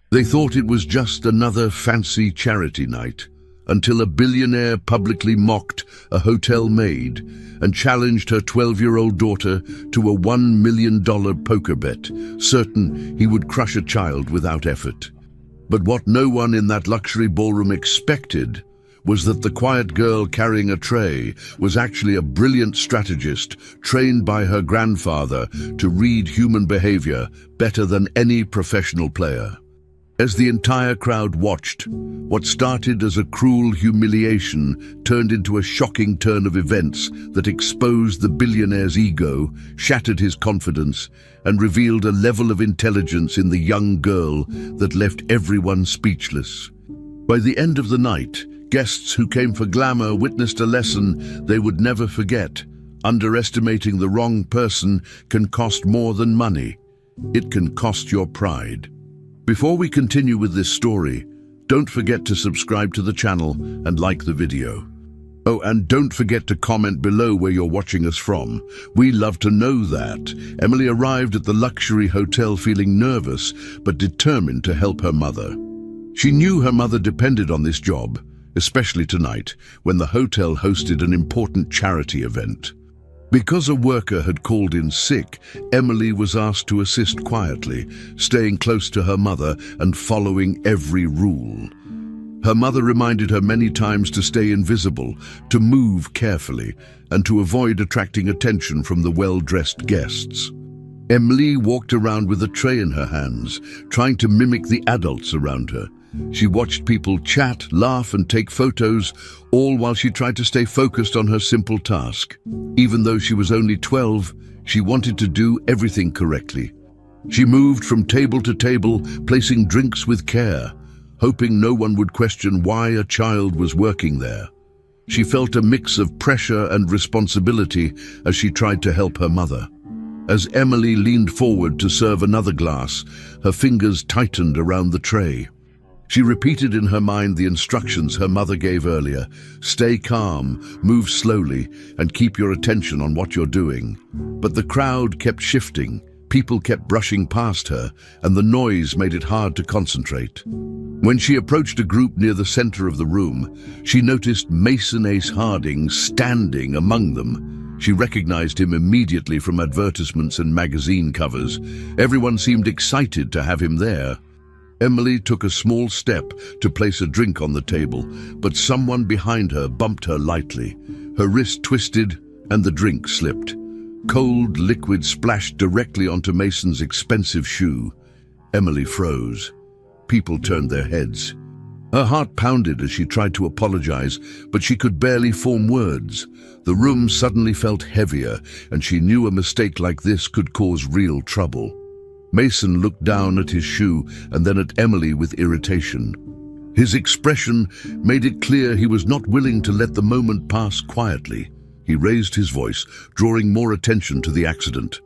They thought it was just another fancy charity night, until a billionaire publicly mocked a hotel maid and challenged her 12-year-old daughter to a $1 million poker bet, certain he would crush a child without effort. But what no one in that luxury ballroom expected was that the quiet girl carrying a tray was actually a brilliant strategist trained by her grandfather to read human behavior better than any professional player. As the entire crowd watched, what started as a cruel humiliation turned into a shocking turn of events that exposed the billionaire's ego, shattered his confidence, and revealed a level of intelligence in the young girl that left everyone speechless. By the end of the night, guests who came for glamour witnessed a lesson they would never forget. Underestimating the wrong person can cost more than money. It can cost your pride. Before we continue with this story, don't forget to subscribe to the channel and like the video. Oh, and don't forget to comment below where you're watching us from. We love to know that. Emily arrived at the luxury hotel feeling nervous but determined to help her mother. She knew her mother depended on this job, especially tonight when the hotel hosted an important charity event. Because a worker had called in sick, Emily was asked to assist quietly, staying close to her mother and following every rule. Her mother reminded her many times to stay invisible, to move carefully, and to avoid attracting attention from the well-dressed guests. Emily walked around with a tray in her hands, trying to mimic the adults around her. She watched people chat, laugh, and take photos, all while she tried to stay focused on her simple task. Even though she was only 12, she wanted to do everything correctly. She moved from table to table, placing drinks with care, hoping no one would question why a child was working there. She felt a mix of pressure and responsibility as she tried to help her mother. As Emily leaned forward to serve another glass, her fingers tightened around the tray. She repeated in her mind the instructions her mother gave earlier. Stay calm, move slowly, and keep your attention on what you're doing. But the crowd kept shifting, people kept brushing past her, and the noise made it hard to concentrate. When she approached a group near the center of the room, she noticed Mason Ace Harding standing among them. She recognized him immediately from advertisements and magazine covers. Everyone seemed excited to have him there. Emily took a small step to place a drink on the table, but someone behind her bumped her lightly. Her wrist twisted and the drink slipped. Cold liquid splashed directly onto Mason's expensive shoe. Emily froze. People turned their heads. Her heart pounded as she tried to apologize, but she could barely form words. The room suddenly felt heavier, and she knew a mistake like this could cause real trouble. Mason looked down at his shoe and then at Emily with irritation. His expression made it clear he was not willing to let the moment pass quietly. He raised his voice, drawing more attention to the accident.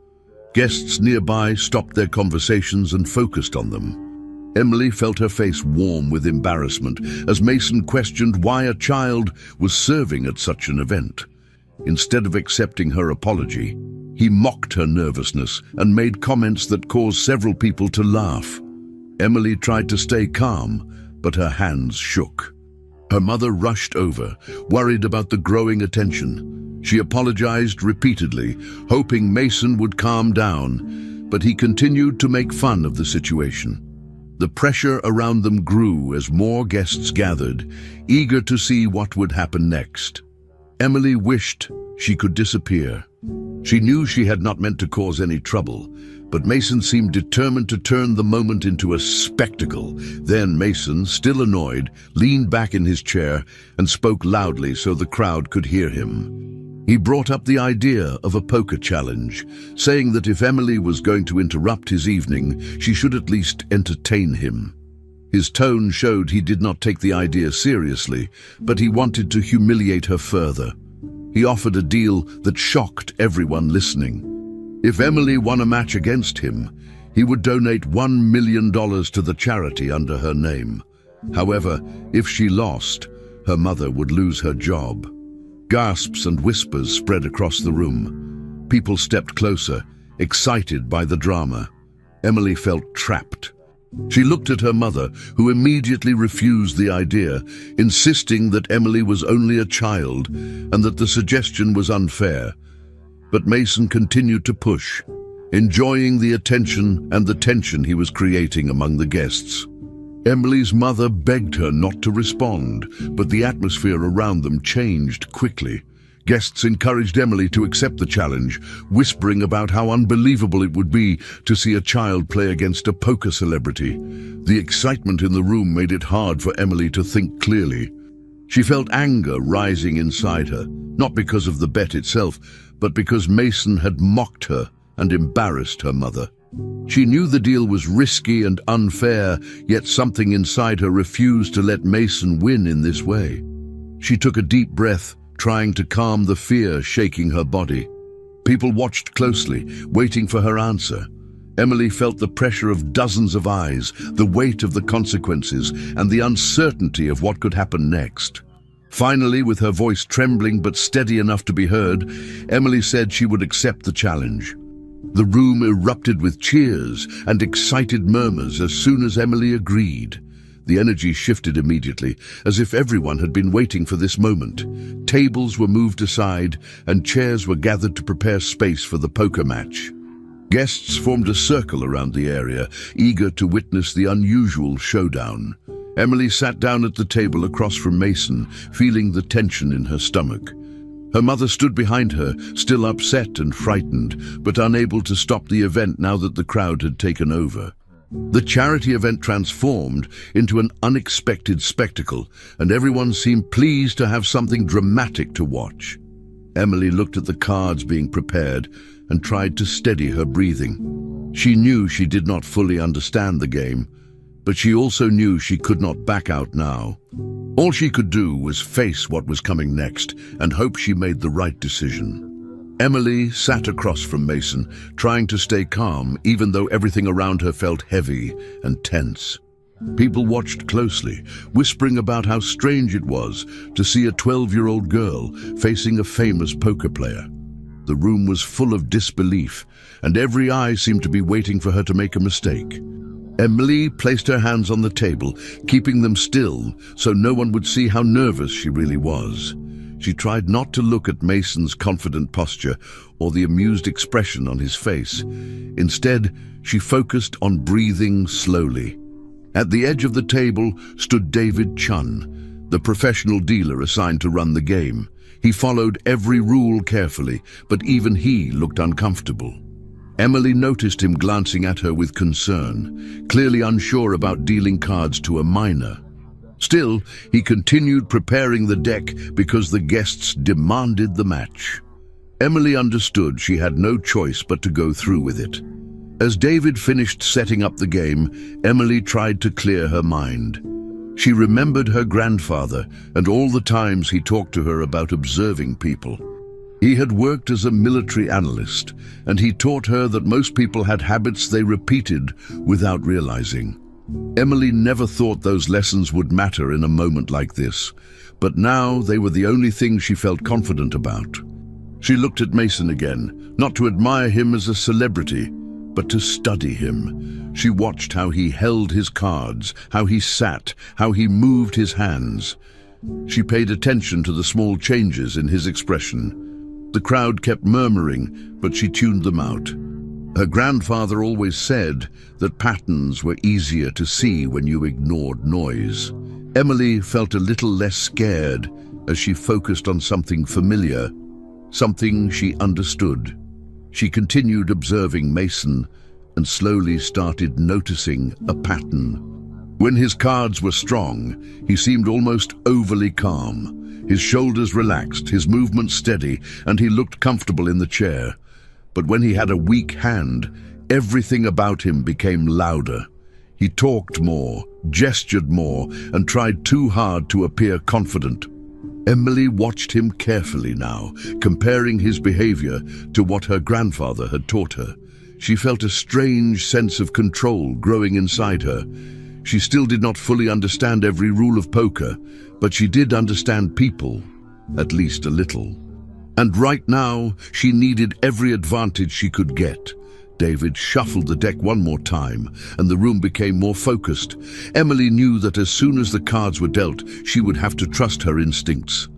Guests nearby stopped their conversations and focused on them. Emily felt her face warm with embarrassment as Mason questioned why a child was serving at such an event. Instead of accepting her apology, he mocked her nervousness and made comments that caused several people to laugh. Emily tried to stay calm, but her hands shook. Her mother rushed over, worried about the growing attention. She apologized repeatedly, hoping Mason would calm down, but he continued to make fun of the situation. The pressure around them grew as more guests gathered, eager to see what would happen next. Emily wished she could disappear. She knew she had not meant to cause any trouble, but Mason seemed determined to turn the moment into a spectacle. Then Mason, still annoyed, leaned back in his chair and spoke loudly so the crowd could hear him. He brought up the idea of a poker challenge, saying that if Emily was going to interrupt his evening, she should at least entertain him. His tone showed he did not take the idea seriously, but he wanted to humiliate her further. He offered a deal that shocked everyone listening. If Emily won a match against him, he would donate $1 million to the charity under her name. However, if she lost, her mother would lose her job. Gasps and whispers spread across the room. People stepped closer, excited by the drama. Emily felt trapped. She looked at her mother, who immediately refused the idea, insisting that Emily was only a child and that the suggestion was unfair. But Mason continued to push, enjoying the attention and the tension he was creating among the guests. Emily's mother begged her not to respond, but the atmosphere around them changed quickly. Guests encouraged Emily to accept the challenge, whispering about how unbelievable it would be to see a child play against a poker celebrity. The excitement in the room made it hard for Emily to think clearly. She felt anger rising inside her, not because of the bet itself, but because Mason had mocked her and embarrassed her mother. She knew the deal was risky and unfair, yet something inside her refused to let Mason win in this way. She took a deep breath, trying to calm the fear shaking her body. People watched closely, waiting for her answer. Emily felt the pressure of dozens of eyes, the weight of the consequences, and the uncertainty of what could happen next. Finally, with her voice trembling but steady enough to be heard, Emily said she would accept the challenge. The room erupted with cheers and excited murmurs as soon as Emily agreed. The energy shifted immediately, as if everyone had been waiting for this moment. Tables were moved aside, and chairs were gathered to prepare space for the poker match. Guests formed a circle around the area, eager to witness the unusual showdown. Emily sat down at the table across from Mason, feeling the tension in her stomach. Her mother stood behind her, still upset and frightened, but unable to stop the event now that the crowd had taken over. The charity event transformed into an unexpected spectacle, and everyone seemed pleased to have something dramatic to watch. Emily looked at the cards being prepared and tried to steady her breathing. She knew she did not fully understand the game, but she also knew she could not back out now. All she could do was face what was coming next and hope she made the right decision. Emily sat across from Mason, trying to stay calm even though everything around her felt heavy and tense. People watched closely, whispering about how strange it was to see a 12-year-old girl facing a famous poker player. The room was full of disbelief, and every eye seemed to be waiting for her to make a mistake. Emily placed her hands on the table, keeping them still so no one would see how nervous she really was. She tried not to look at Mason's confident posture or the amused expression on his face. Instead, she focused on breathing slowly. At the edge of the table stood David Chun, the professional dealer assigned to run the game. He followed every rule carefully, but even he looked uncomfortable. Emily noticed him glancing at her with concern, clearly unsure about dealing cards to a minor. Still, he continued preparing the deck because the guests demanded the match. Emily understood she had no choice but to go through with it. As David finished setting up the game, Emily tried to clear her mind. She remembered her grandfather and all the times he talked to her about observing people. He had worked as a military analyst, and he taught her that most people had habits they repeated without realizing. Emily never thought those lessons would matter in a moment like this, but now they were the only thing she felt confident about. She looked at Mason again, not to admire him as a celebrity, but to study him. She watched how he held his cards, how he sat, how he moved his hands. She paid attention to the small changes in his expression. The crowd kept murmuring, but she tuned them out. Her grandfather always said that patterns were easier to see when you ignored noise. Emily felt a little less scared as she focused on something familiar, something she understood. She continued observing Mason and slowly started noticing a pattern. When his cards were strong, he seemed almost overly calm. His shoulders relaxed, his movements steady, and he looked comfortable in the chair. But when he had a weak hand, everything about him became louder. He talked more, gestured more, and tried too hard to appear confident. Emily watched him carefully now, comparing his behavior to what her grandfather had taught her. She felt a strange sense of control growing inside her. She still did not fully understand every rule of poker, but she did understand people, at least a little. And right now, she needed every advantage she could get. David shuffled the deck one more time, and the room became more focused. Emily knew that as soon as the cards were dealt, she would have to trust her instincts.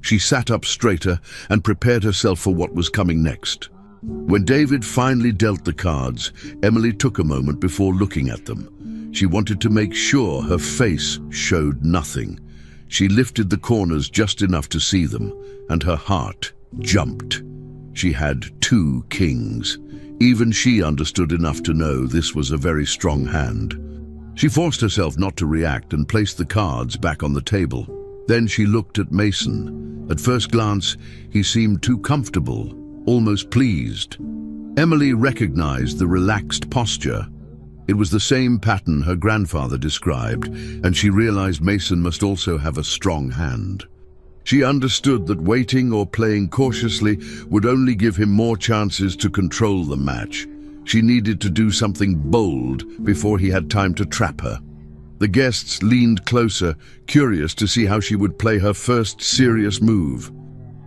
She sat up straighter and prepared herself for what was coming next. When David finally dealt the cards, Emily took a moment before looking at them. She wanted to make sure her face showed nothing. She lifted the corners just enough to see them, and her heart jumped. She had 2 kings. Even she understood enough to know this was a very strong hand. She forced herself not to react and placed the cards back on the table. Then she looked at Mason. At first glance, he seemed too comfortable, almost pleased. Emily recognized the relaxed posture. It was the same pattern her grandfather described, and she realized Mason must also have a strong hand. She understood that waiting or playing cautiously would only give him more chances to control the match. She needed to do something bold before he had time to trap her. The guests leaned closer, curious to see how she would play her first serious move.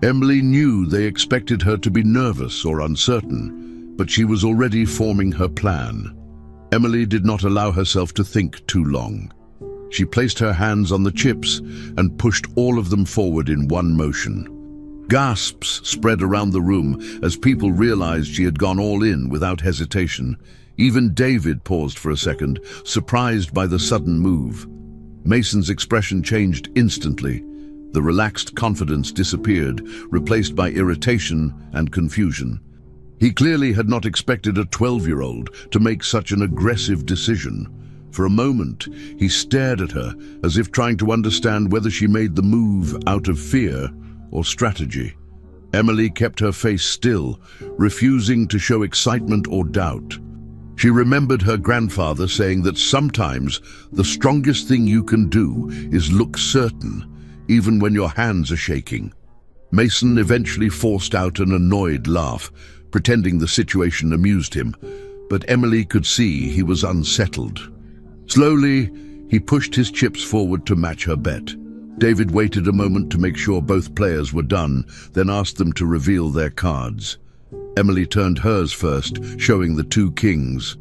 Emily knew they expected her to be nervous or uncertain, but she was already forming her plan. Emily did not allow herself to think too long. She placed her hands on the chips and pushed all of them forward in one motion. Gasps spread around the room as people realized she had gone all in without hesitation. Even David paused for a second, surprised by the sudden move. Mason's expression changed instantly. The relaxed confidence disappeared, replaced by irritation and confusion. He clearly had not expected a 12-year-old to make such an aggressive decision. For a moment, he stared at her as if trying to understand whether she made the move out of fear or strategy. Emily kept her face still, refusing to show excitement or doubt. She remembered her grandfather saying that sometimes the strongest thing you can do is look certain, even when your hands are shaking. Mason eventually forced out an annoyed laugh, pretending the situation amused him, but Emily could see he was unsettled. Slowly, he pushed his chips forward to match her bet. David waited a moment to make sure both players were done, then asked them to reveal their cards. Emily turned hers first, showing the 2 kings.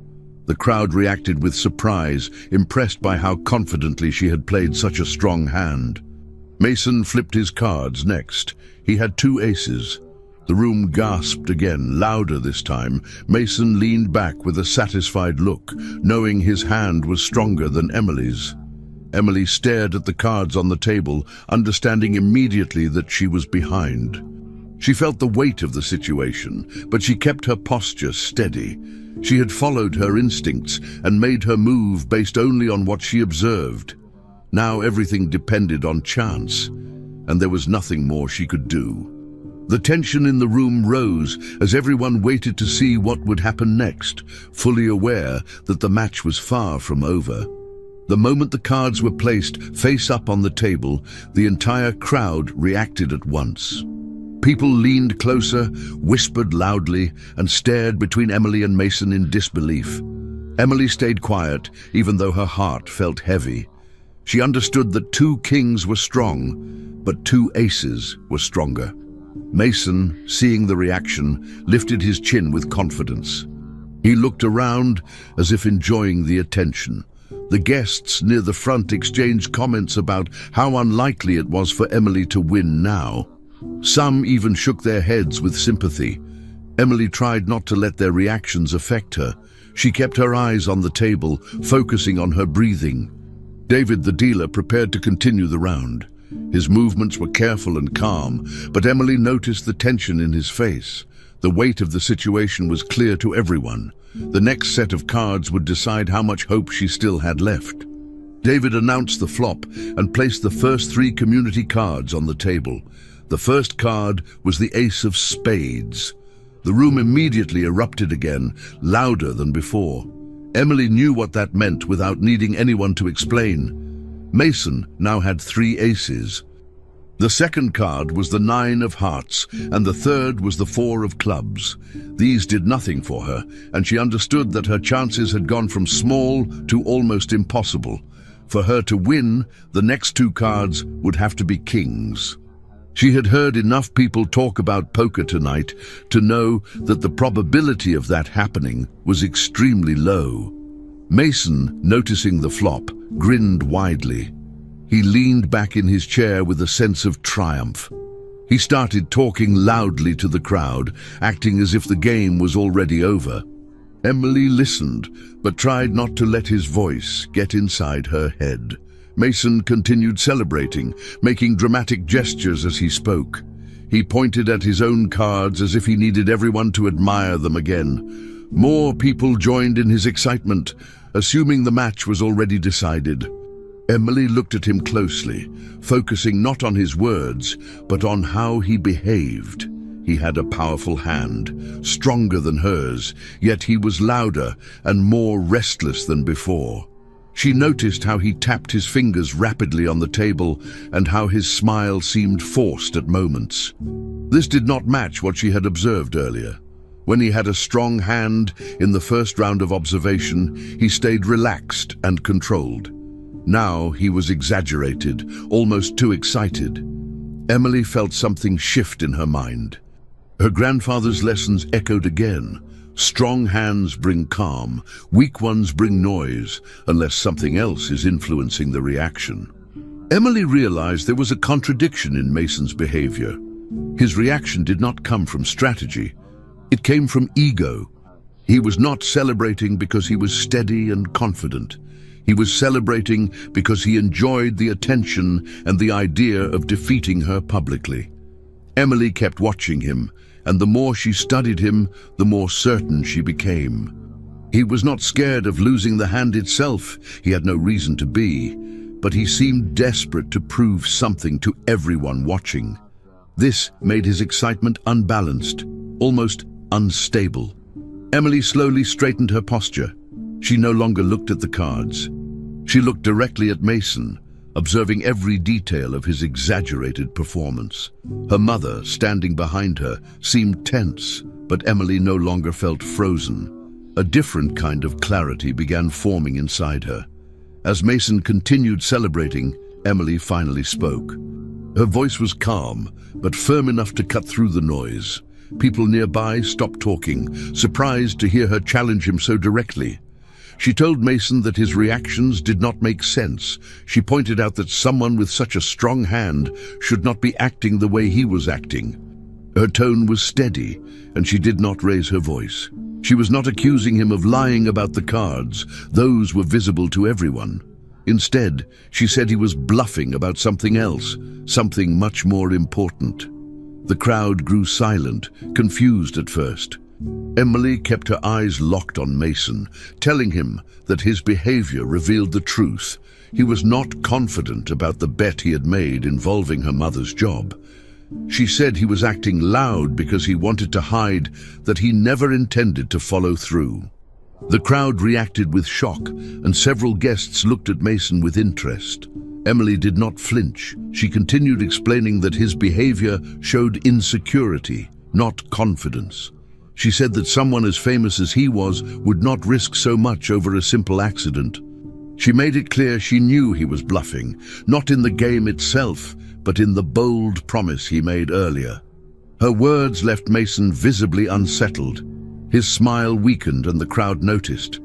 The crowd reacted with surprise, impressed by how confidently she had played such a strong hand. Mason flipped his cards next. He had 2 aces. The room gasped again, louder this time. Mason leaned back with a satisfied look, knowing his hand was stronger than Emily's. Emily stared at the cards on the table, understanding immediately that she was behind. She felt the weight of the situation, but she kept her posture steady. She had followed her instincts and made her move based only on what she observed. Now everything depended on chance, and there was nothing more she could do. The tension in the room rose as everyone waited to see what would happen next, fully aware that the match was far from over. The moment the cards were placed face up on the table, the entire crowd reacted at once. People leaned closer, whispered loudly, and stared between Emily and Mason in disbelief. Emily stayed quiet, even though her heart felt heavy. She understood that 2 kings were strong, but 2 aces were stronger. Mason, seeing the reaction, lifted his chin with confidence. He looked around as if enjoying the attention. The guests near the front exchanged comments about how unlikely it was for Emily to win now. Some even shook their heads with sympathy. Emily tried not to let their reactions affect her. She kept her eyes on the table, focusing on her breathing. David, the dealer, prepared to continue the round. His movements were careful and calm, but Emily noticed the tension in his face. The weight of the situation was clear to everyone. The next set of cards would decide how much hope she still had left. David announced the flop and placed the first 3 community cards on the table. The first card was the Ace of Spades. The room immediately erupted again, louder than before. Emily knew what that meant without needing anyone to explain. Mason now had 3 aces. The second card was the 9 of Hearts, and the third was the 4 of Clubs. These did nothing for her, and she understood that her chances had gone from small to almost impossible. For her to win, the next 2 cards would have to be kings. She had heard enough people talk about poker tonight to know that the probability of that happening was extremely low. Mason, noticing the flop, grinned widely. He leaned back in his chair with a sense of triumph. He started talking loudly to the crowd, acting as if the game was already over. Emily listened, but tried not to let his voice get inside her head. Mason continued celebrating, making dramatic gestures as he spoke. He pointed at his own cards as if he needed everyone to admire them again. More people joined in his excitement, assuming the match was already decided. Emily looked at him closely, focusing not on his words, but on how he behaved. He had a powerful hand, stronger than hers, yet he was louder and more restless than before. She noticed how he tapped his fingers rapidly on the table and how his smile seemed forced at moments. This did not match what she had observed earlier. When he had a strong hand in the first round of observation, he stayed relaxed and controlled. Now he was exaggerated, almost too excited. Emily felt something shift in her mind. Her grandfather's lessons echoed again. Strong hands bring calm, weak ones bring noise, unless something else is influencing the reaction. Emily realized there was a contradiction in Mason's behavior. His reaction did not come from strategy. It came from ego. He was not celebrating because he was steady and confident. He was celebrating because he enjoyed the attention and the idea of defeating her publicly. Emily kept watching him, and the more she studied him, the more certain she became. He was not scared of losing the hand itself. He had no reason to be, but he seemed desperate to prove something to everyone watching. This made his excitement unbalanced, almost unstable. Emily slowly straightened her posture. She no longer looked at the cards. She looked directly at Mason, observing every detail of his exaggerated performance. Her mother, standing behind her, seemed tense, but Emily no longer felt frozen. A different kind of clarity began forming inside her. As Mason continued celebrating, Emily finally spoke. Her voice was calm, but firm enough to cut through the noise. People nearby stopped talking, surprised to hear her challenge him so directly. She told Mason that his reactions did not make sense. She pointed out that someone with such a strong hand should not be acting the way he was acting. Her tone was steady, and she did not raise her voice. She was not accusing him of lying about the cards. Those were visible to everyone. Instead, she said he was bluffing about something else, something much more important. The crowd grew silent, confused at first. Emily kept her eyes locked on Mason, telling him that his behavior revealed the truth. He was not confident about the bet he had made involving her mother's job. She said he was acting loud because he wanted to hide that he never intended to follow through. The crowd reacted with shock, and several guests looked at Mason with interest. Emily did not flinch. She continued explaining that his behavior showed insecurity, not confidence. She said that someone as famous as he was would not risk so much over a simple accident. She made it clear she knew he was bluffing, not in the game itself, but in the bold promise he made earlier. Her words left Mason visibly unsettled. His smile weakened and the crowd noticed.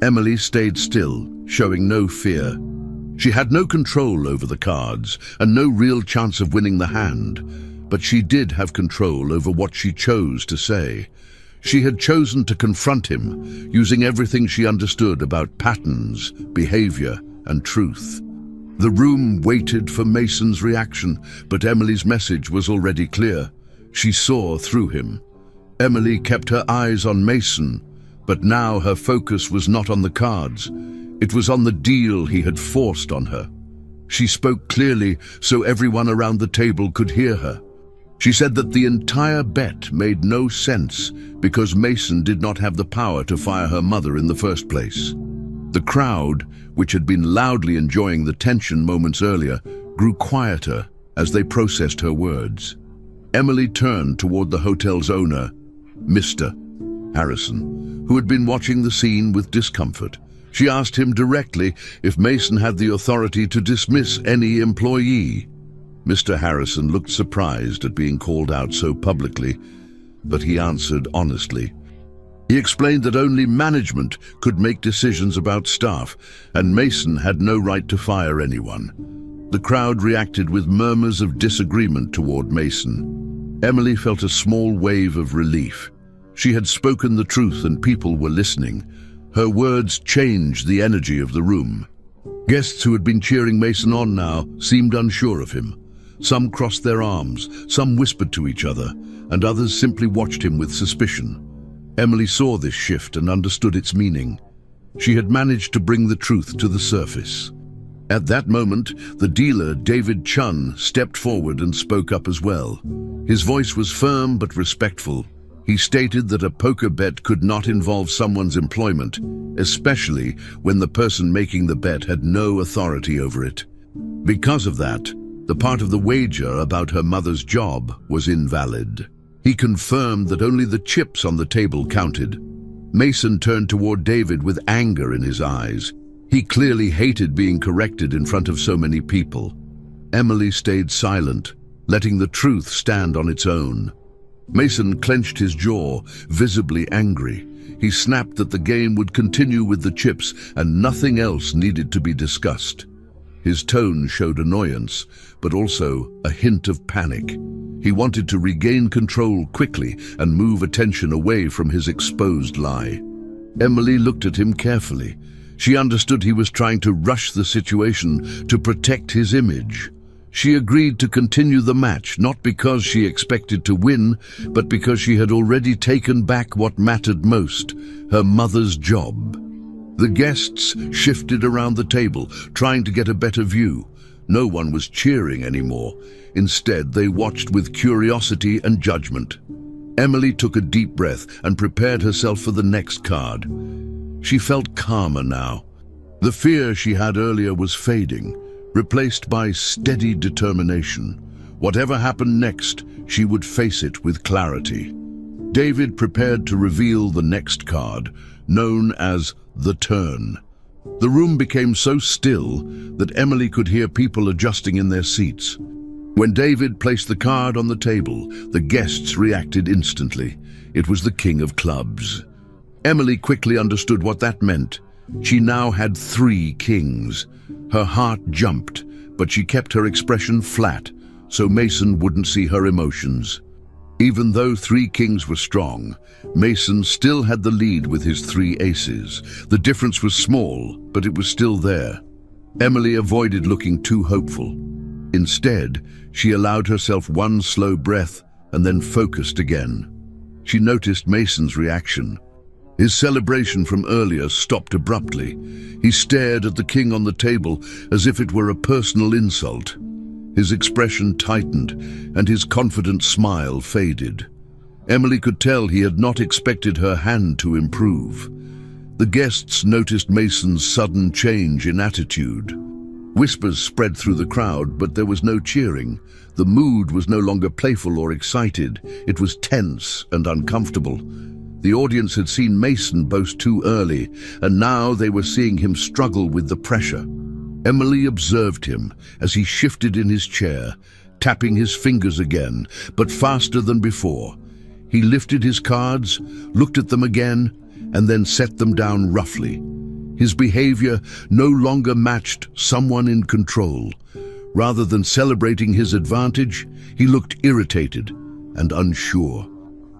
Emily stayed still, showing no fear. She had no control over the cards and no real chance of winning the hand, but she did have control over what she chose to say. She had chosen to confront him, using everything she understood about patterns, behavior, and truth. The room waited for Mason's reaction, but Emily's message was already clear. She saw through him. Emily kept her eyes on Mason, but now her focus was not on the cards. It was on the deal he had forced on her. She spoke clearly so everyone around the table could hear her. She said that the entire bet made no sense because Mason did not have the power to fire her mother in the first place. The crowd, which had been loudly enjoying the tension moments earlier, grew quieter as they processed her words. Emily turned toward the hotel's owner, Mr. Harrison, who had been watching the scene with discomfort. She asked him directly if Mason had the authority to dismiss any employee. Mr. Harrison looked surprised at being called out so publicly, but he answered honestly. He explained that only management could make decisions about staff, and Mason had no right to fire anyone. The crowd reacted with murmurs of disagreement toward Mason. Emily felt a small wave of relief. She had spoken the truth and people were listening. Her words changed the energy of the room. Guests who had been cheering Mason on now seemed unsure of him. Some crossed their arms, some whispered to each other, and others simply watched him with suspicion. Emily saw this shift and understood its meaning. She had managed to bring the truth to the surface. At that moment, the dealer, David Chun, stepped forward and spoke up as well. His voice was firm but respectful. He stated that a poker bet could not involve someone's employment, especially when the person making the bet had no authority over it. Because of that, the part of the wager about her mother's job was invalid. He confirmed that only the chips on the table counted. Mason turned toward David with anger in his eyes. He clearly hated being corrected in front of so many people. Emily stayed silent, letting the truth stand on its own. Mason clenched his jaw, visibly angry. He snapped that the game would continue with the chips and nothing else needed to be discussed. His tone showed annoyance, but also a hint of panic. He wanted to regain control quickly and move attention away from his exposed lie. Emily looked at him carefully. She understood he was trying to rush the situation to protect his image. She agreed to continue the match, not because she expected to win, but because she had already taken back what mattered most, her mother's job. The guests shifted around the table, trying to get a better view. No one was cheering anymore. Instead, they watched with curiosity and judgment. Emily took a deep breath and prepared herself for the next card. She felt calmer now. The fear she had earlier was fading, replaced by steady determination. Whatever happened next, she would face it with clarity. David prepared to reveal the next card, known as the turn. The room became so still that Emily could hear people adjusting in their seats. When David placed the card on the table, the guests reacted instantly. It was the King of Clubs. Emily quickly understood what that meant. She now had 3 kings. Her heart jumped, but she kept her expression flat, so Mason wouldn't see her emotions. Even though 3 kings were strong, Mason still had the lead with his 3 aces. The difference was small, but it was still there. Emily avoided looking too hopeful. Instead, she allowed herself one slow breath and then focused again. She noticed Mason's reaction. His celebration from earlier stopped abruptly. He stared at the king on the table as if it were a personal insult. His expression tightened, and his confident smile faded. Emily could tell he had not expected her hand to improve. The guests noticed Mason's sudden change in attitude. Whispers spread through the crowd, but there was no cheering. The mood was no longer playful or excited. It was tense and uncomfortable. The audience had seen Mason boast too early, and now they were seeing him struggle with the pressure. Emily observed him as he shifted in his chair, tapping his fingers again, but faster than before. He lifted his cards, looked at them again, and then set them down roughly. His behavior no longer matched someone in control. Rather than celebrating his advantage, he looked irritated and unsure.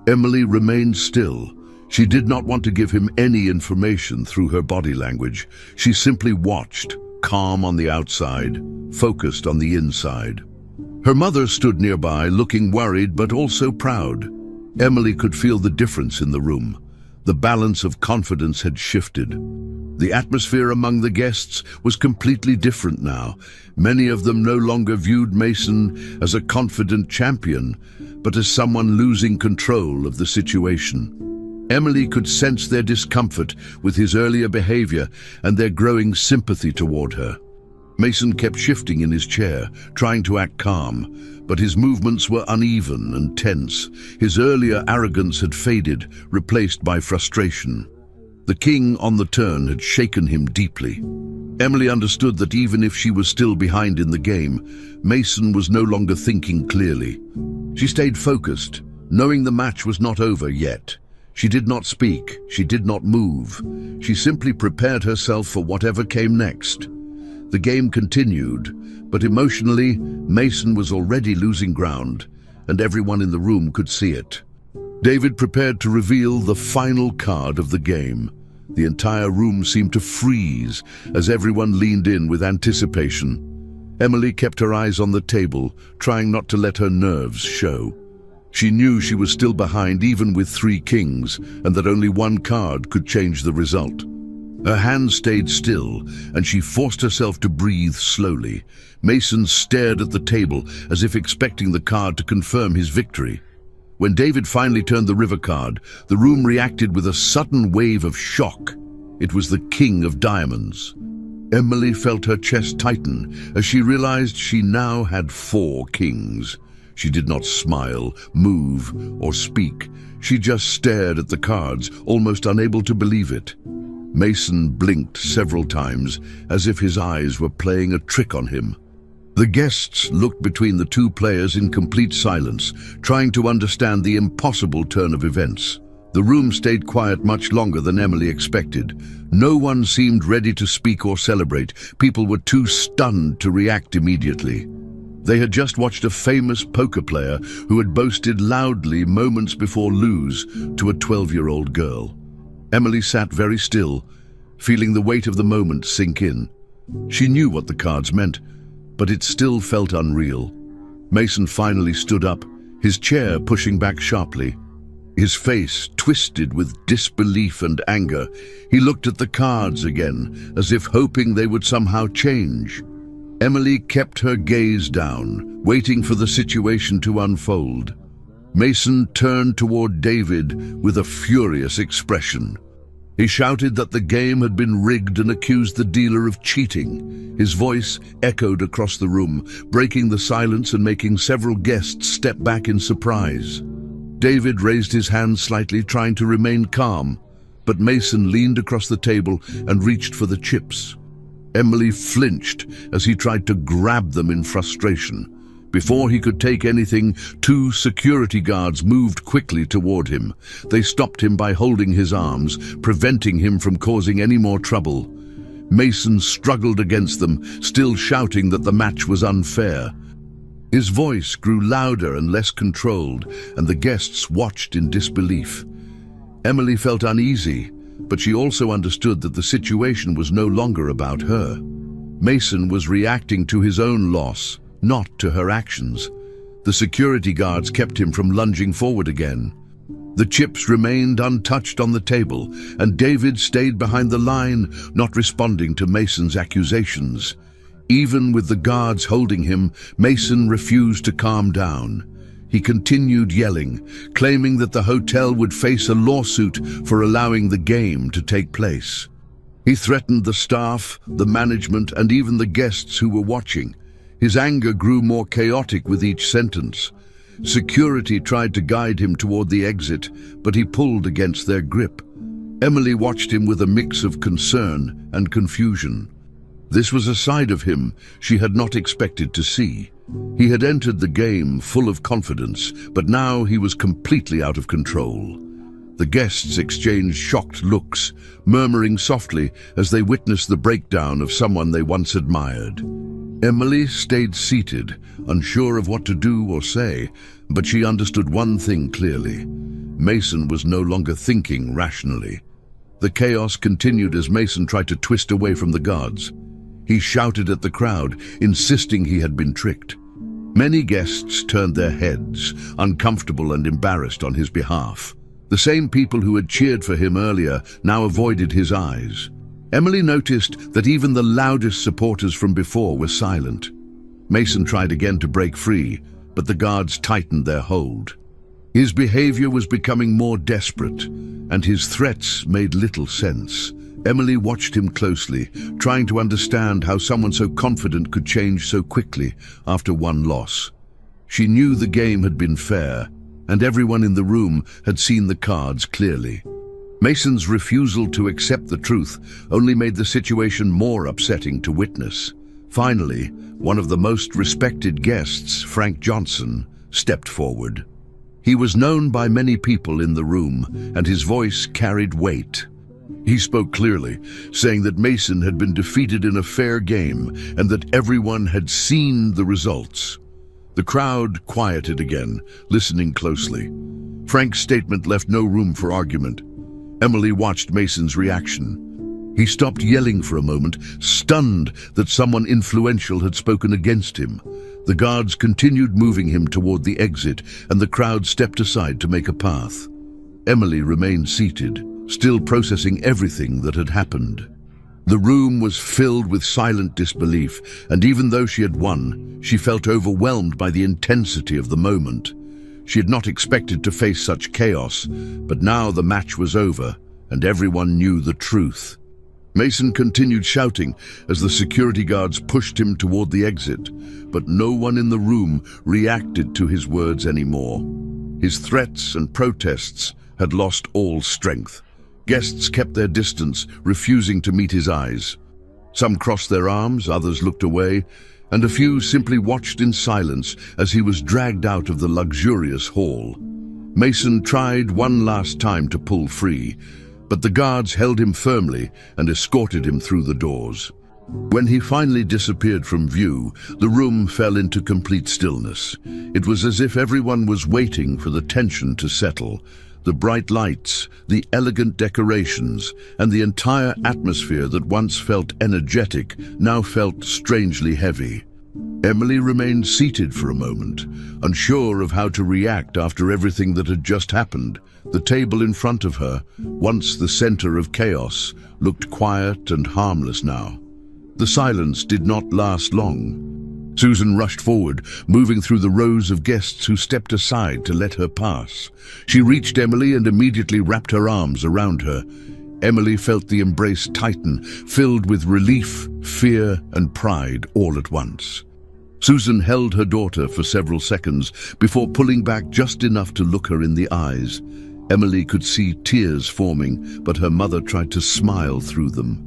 Emily remained still. She did not want to give him any information through her body language. She simply watched, calm on the outside, focused on the inside. Her mother stood nearby, looking worried but also proud. Emily could feel the difference in the room. The balance of confidence had shifted. The atmosphere among the guests was completely different now. Many of them no longer viewed Mason as a confident champion, but as someone losing control of the situation. Emily could sense their discomfort with his earlier behavior and their growing sympathy toward her. Mason kept shifting in his chair, trying to act calm, but his movements were uneven and tense. His earlier arrogance had faded, replaced by frustration. The king on the turn had shaken him deeply. Emily understood that even if she was still behind in the game, Mason was no longer thinking clearly. She stayed focused, knowing the match was not over yet. She did not speak, she did not move. She simply prepared herself for whatever came next. The game continued, but emotionally, Mason was already losing ground, and everyone in the room could see it. David prepared to reveal the final card of the game. The entire room seemed to freeze as everyone leaned in with anticipation. Emily kept her eyes on the table, trying not to let her nerves show. She knew she was still behind even with 3 kings, and that only one card could change the result. Her hands stayed still, and she forced herself to breathe slowly. Mason stared at the table as if expecting the card to confirm his victory. When David finally turned the river card, the room reacted with a sudden wave of shock. It was the King of Diamonds. Emily felt her chest tighten as she realized she now had 4 kings. She did not smile, move, or speak. She just stared at the cards, almost unable to believe it. Mason blinked several times, as if his eyes were playing a trick on him. The guests looked between the 2 players in complete silence, trying to understand the impossible turn of events. The room stayed quiet much longer than Emily expected. No one seemed ready to speak or celebrate. People were too stunned to react immediately. They had just watched a famous poker player who had boasted loudly moments before lose to a 12-year-old girl. Emily sat very still, feeling the weight of the moment sink in. She knew what the cards meant, but it still felt unreal. Mason finally stood up, his chair pushing back sharply. His face twisted with disbelief and anger. He looked at the cards again, as if hoping they would somehow change. Emily kept her gaze down, waiting for the situation to unfold. Mason turned toward David with a furious expression. He shouted that the game had been rigged and accused the dealer of cheating. His voice echoed across the room, breaking the silence and making several guests step back in surprise. David raised his hand slightly, trying to remain calm, but Mason leaned across the table and reached for the chips. Emily flinched as he tried to grab them in frustration. Before he could take anything, 2 security guards moved quickly toward him. They stopped him by holding his arms, preventing him from causing any more trouble. Mason struggled against them, still shouting that the match was unfair. His voice grew louder and less controlled, and the guests watched in disbelief. Emily felt uneasy, but she also understood that the situation was no longer about her. Mason was reacting to his own loss, not to her actions. The security guards kept him from lunging forward again. The chips remained untouched on the table, and David stayed behind the line, not responding to Mason's accusations. Even with the guards holding him, Mason refused to calm down. He continued yelling, claiming that the hotel would face a lawsuit for allowing the game to take place. He threatened the staff, the management, and even the guests who were watching. His anger grew more chaotic with each sentence. Security tried to guide him toward the exit, but he pulled against their grip. Emily watched him with a mix of concern and confusion. This was a side of him she had not expected to see. He had entered the game full of confidence, but now he was completely out of control. The guests exchanged shocked looks, murmuring softly as they witnessed the breakdown of someone they once admired. Emily stayed seated, unsure of what to do or say, but she understood one thing clearly. Mason was no longer thinking rationally. The chaos continued as Mason tried to twist away from the guards. He shouted at the crowd, insisting he had been tricked. Many guests turned their heads, uncomfortable and embarrassed on his behalf. The same people who had cheered for him earlier now avoided his eyes. Emily noticed that even the loudest supporters from before were silent. Mason tried again to break free, but the guards tightened their hold. His behavior was becoming more desperate, and his threats made little sense. Emily watched him closely, trying to understand how someone so confident could change so quickly after one loss. She knew the game had been fair, and everyone in the room had seen the cards clearly. Mason's refusal to accept the truth only made the situation more upsetting to witness. Finally, one of the most respected guests, Frank Johnson, stepped forward. He was known by many people in the room, and his voice carried weight. He spoke clearly, saying that Mason had been defeated in a fair game and that everyone had seen the results. The crowd quieted again, listening closely. Frank's statement left no room for argument. Emily watched Mason's reaction. He stopped yelling for a moment, stunned that someone influential had spoken against him. The guards continued moving him toward the exit, and the crowd stepped aside to make a path. Emily remained seated, still processing everything that had happened. The room was filled with silent disbelief, and even though she had won, she felt overwhelmed by the intensity of the moment. She had not expected to face such chaos, but now the match was over, and everyone knew the truth. Mason continued shouting as the security guards pushed him toward the exit, but no one in the room reacted to his words anymore. His threats and protests had lost all strength. Guests kept their distance, refusing to meet his eyes. Some crossed their arms, others looked away, and a few simply watched in silence as he was dragged out of the luxurious hall. Mason tried one last time to pull free, but the guards held him firmly and escorted him through the doors. When he finally disappeared from view, the room fell into complete stillness. It was as if everyone was waiting for the tension to settle. The bright lights, the elegant decorations, and the entire atmosphere that once felt energetic now felt strangely heavy. Emily remained seated for a moment, unsure of how to react after everything that had just happened. The table in front of her, once the center of chaos, looked quiet and harmless now. The silence did not last long. Susan rushed forward, moving through the rows of guests who stepped aside to let her pass. She reached Emily and immediately wrapped her arms around her. Emily felt the embrace tighten, filled with relief, fear, and pride all at once. Susan held her daughter for several seconds before pulling back just enough to look her in the eyes. Emily could see tears forming, but her mother tried to smile through them.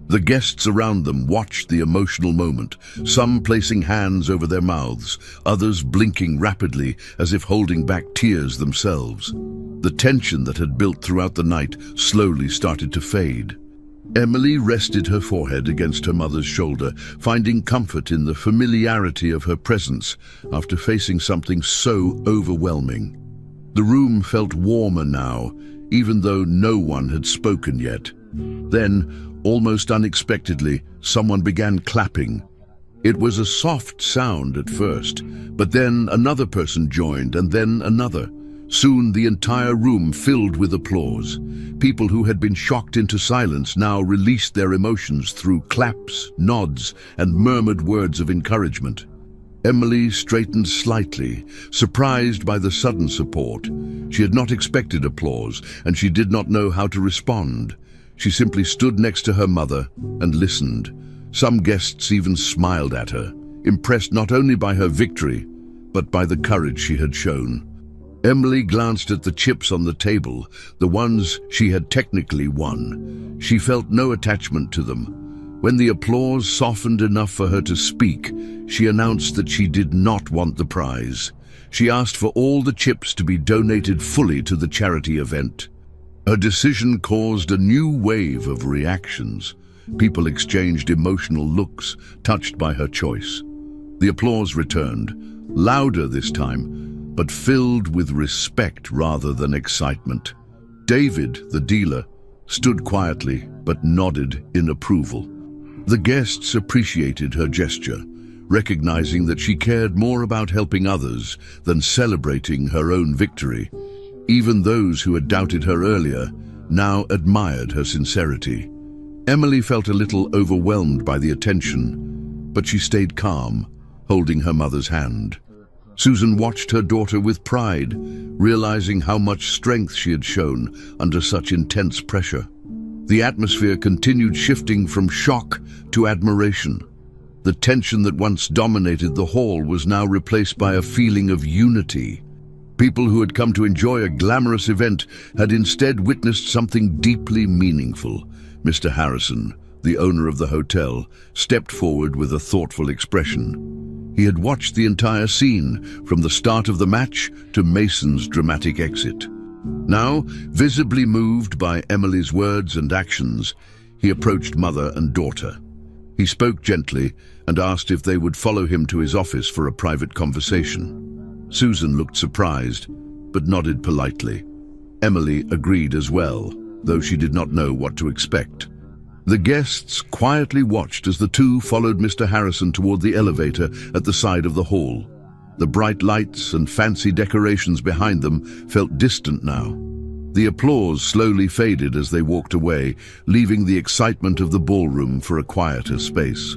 The guests around them watched the emotional moment, some placing hands over their mouths, others blinking rapidly as if holding back tears themselves. The tension that had built throughout the night slowly started to fade. Emily rested her forehead against her mother's shoulder, finding comfort in the familiarity of her presence after facing something so overwhelming. The room felt warmer now, even though no one had spoken yet. Then, almost unexpectedly, someone began clapping. It was a soft sound at first, but then another person joined, and then another. Soon the entire room filled with applause. People who had been shocked into silence now released their emotions through claps, nods, and murmured words of encouragement. Emily straightened slightly, surprised by the sudden support. She had not expected applause, and she did not know how to respond. She simply stood next to her mother and listened. Some guests even smiled at her, impressed not only by her victory, but by the courage she had shown. Emily glanced at the chips on the table, the ones she had technically won. She felt no attachment to them. When the applause softened enough for her to speak, she announced that she did not want the prize. She asked for all the chips to be donated fully to the charity event. Her decision caused a new wave of reactions. People exchanged emotional looks, touched by her choice. The applause returned, louder this time, but filled with respect rather than excitement. David, the dealer, stood quietly but nodded in approval. The guests appreciated her gesture, recognizing that she cared more about helping others than celebrating her own victory. Even those who had doubted her earlier now admired her sincerity. Emily felt a little overwhelmed by the attention, but she stayed calm, holding her mother's hand. Susan watched her daughter with pride, realizing how much strength she had shown under such intense pressure. The atmosphere continued shifting from shock to admiration. The tension that once dominated the hall was now replaced by a feeling of unity. People who had come to enjoy a glamorous event had instead witnessed something deeply meaningful. Mr. Harrison, the owner of the hotel, stepped forward with a thoughtful expression. He had watched the entire scene, from the start of the match to Mason's dramatic exit. Now, visibly moved by Emily's words and actions, he approached mother and daughter. He spoke gently and asked if they would follow him to his office for a private conversation. Susan looked surprised, but nodded politely. Emily agreed as well, though she did not know what to expect. The guests quietly watched as the two followed Mr. Harrison toward the elevator at the side of the hall. The bright lights and fancy decorations behind them felt distant now. The applause slowly faded as they walked away, leaving the excitement of the ballroom for a quieter space.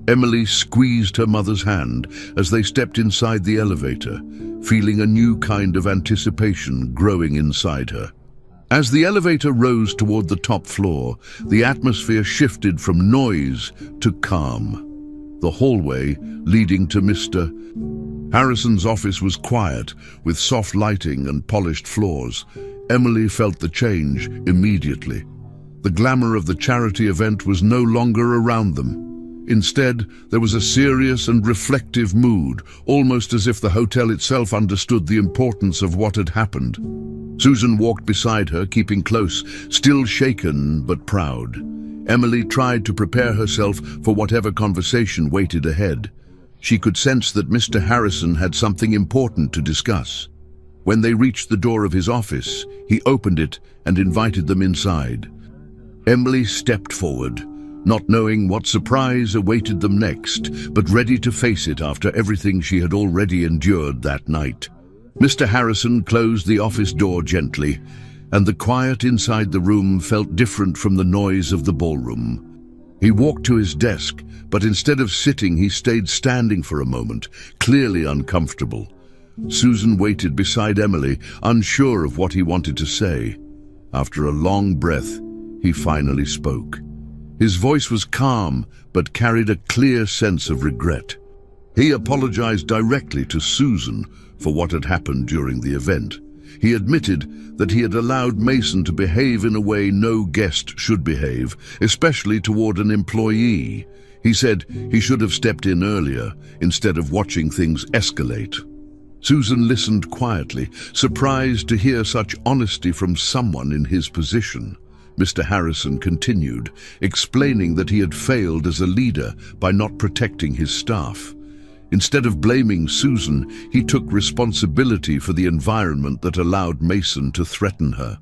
Emily squeezed her mother's hand as they stepped inside the elevator, feeling a new kind of anticipation growing inside her. As the elevator rose toward the top floor, the atmosphere shifted from noise to calm. The hallway leading to Mr. Harrison's office was quiet, with soft lighting and polished floors. Emily felt the change immediately. The glamour of the charity event was no longer around them. Instead, there was a serious and reflective mood, almost as if the hotel itself understood the importance of what had happened. Susan walked beside her, keeping close, still shaken but proud. Emily tried to prepare herself for whatever conversation waited ahead. She could sense that Mr. Harrison had something important to discuss. When they reached the door of his office, he opened it and invited them inside. Emily stepped forward, not knowing what surprise awaited them next, but ready to face it after everything she had already endured that night. Mr. Harrison closed the office door gently, and the quiet inside the room felt different from the noise of the ballroom. He walked to his desk, but instead of sitting, he stayed standing for a moment, clearly uncomfortable. Susan waited beside Emily, unsure of what he wanted to say. After a long breath, he finally spoke. His voice was calm, but carried a clear sense of regret. He apologized directly to Susan for what had happened during the event. He admitted that he had allowed Mason to behave in a way no guest should behave, especially toward an employee. He said he should have stepped in earlier, instead of watching things escalate. Susan listened quietly, surprised to hear such honesty from someone in his position. Mr. Harrison continued, explaining that he had failed as a leader by not protecting his staff. Instead of blaming Susan, he took responsibility for the environment that allowed Mason to threaten her.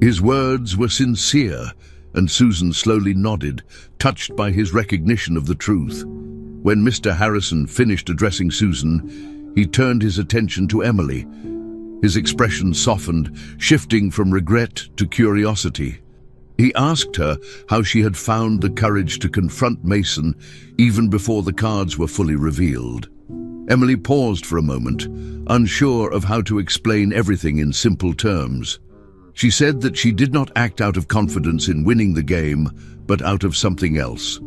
His words were sincere, and Susan slowly nodded, touched by his recognition of the truth. When Mr. Harrison finished addressing Susan, he turned his attention to Emily. His expression softened, shifting from regret to curiosity. He asked her how she had found the courage to confront Mason even before the cards were fully revealed. Emily paused for a moment, unsure of how to explain everything in simple terms. She said that she did not act out of confidence in winning the game, but out of something else.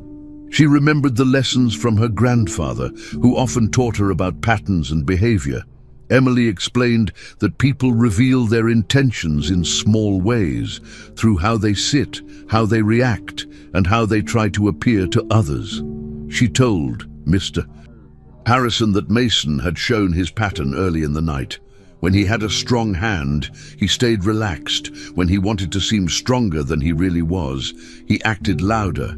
She remembered the lessons from her grandfather, who often taught her about patterns and behavior. Emily explained that people reveal their intentions in small ways, through how they sit, how they react, and how they try to appear to others. She told Mr. Harrison that Mason had shown his pattern early in the night. When he had a strong hand, he stayed relaxed. When he wanted to seem stronger than he really was, he acted louder.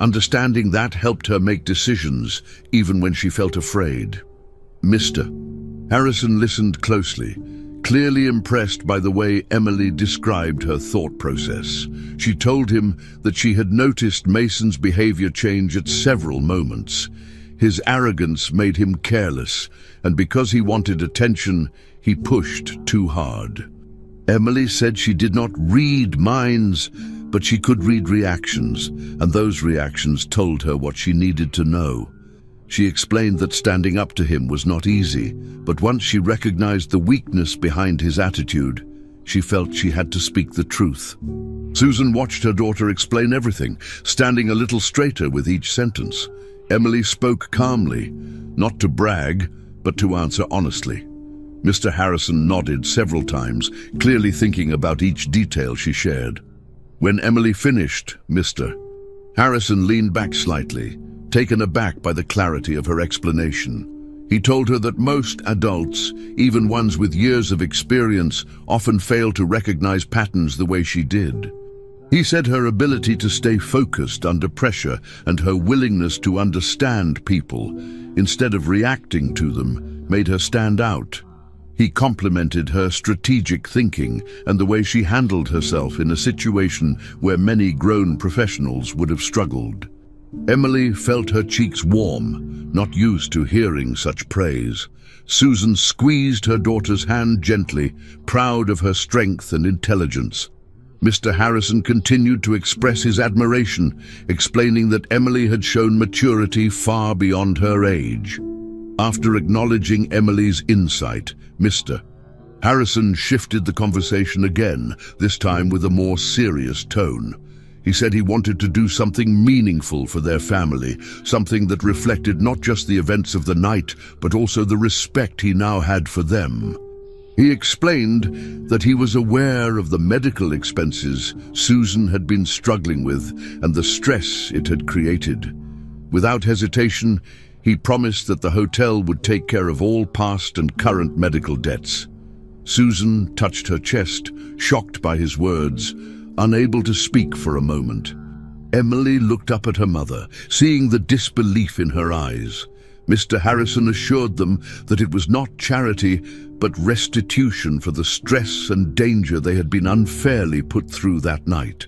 Understanding that helped her make decisions, even when she felt afraid. Mr. Harrison listened closely, clearly impressed by the way Emily described her thought process. She told him that she had noticed Mason's behavior change at several moments. His arrogance made him careless, and because he wanted attention, he pushed too hard. Emily said she did not read minds, but she could read reactions, and those reactions told her what she needed to know. She explained that standing up to him was not easy, but once she recognized the weakness behind his attitude, she felt she had to speak the truth. Susan watched her daughter explain everything, standing a little straighter with each sentence. Emily spoke calmly, not to brag, but to answer honestly. Mr. Harrison nodded several times, clearly thinking about each detail she shared. When Emily finished, Mr. Harrison leaned back slightly, taken aback by the clarity of her explanation. He told her that most adults, even ones with years of experience, often fail to recognize patterns the way she did. He said her ability to stay focused under pressure and her willingness to understand people, instead of reacting to them, made her stand out. He complimented her strategic thinking and the way she handled herself in a situation where many grown professionals would have struggled. Emily felt her cheeks warm, not used to hearing such praise. Susan squeezed her daughter's hand gently, proud of her strength and intelligence. Mr. Harrison continued to express his admiration, explaining that Emily had shown maturity far beyond her age. After acknowledging Emily's insight, Mr. Harrison shifted the conversation again, this time with a more serious tone. He said he wanted to do something meaningful for their family, something that reflected not just the events of the night, but also the respect he now had for them. He explained that he was aware of the medical expenses Susan had been struggling with and the stress it had created. Without hesitation, he promised that the hotel would take care of all past and current medical debts. Susan touched her chest, shocked by his words, unable to speak for a moment. Emily looked up at her mother, seeing the disbelief in her eyes. Mr. Harrison assured them that it was not charity, but restitution for the stress and danger they had been unfairly put through that night.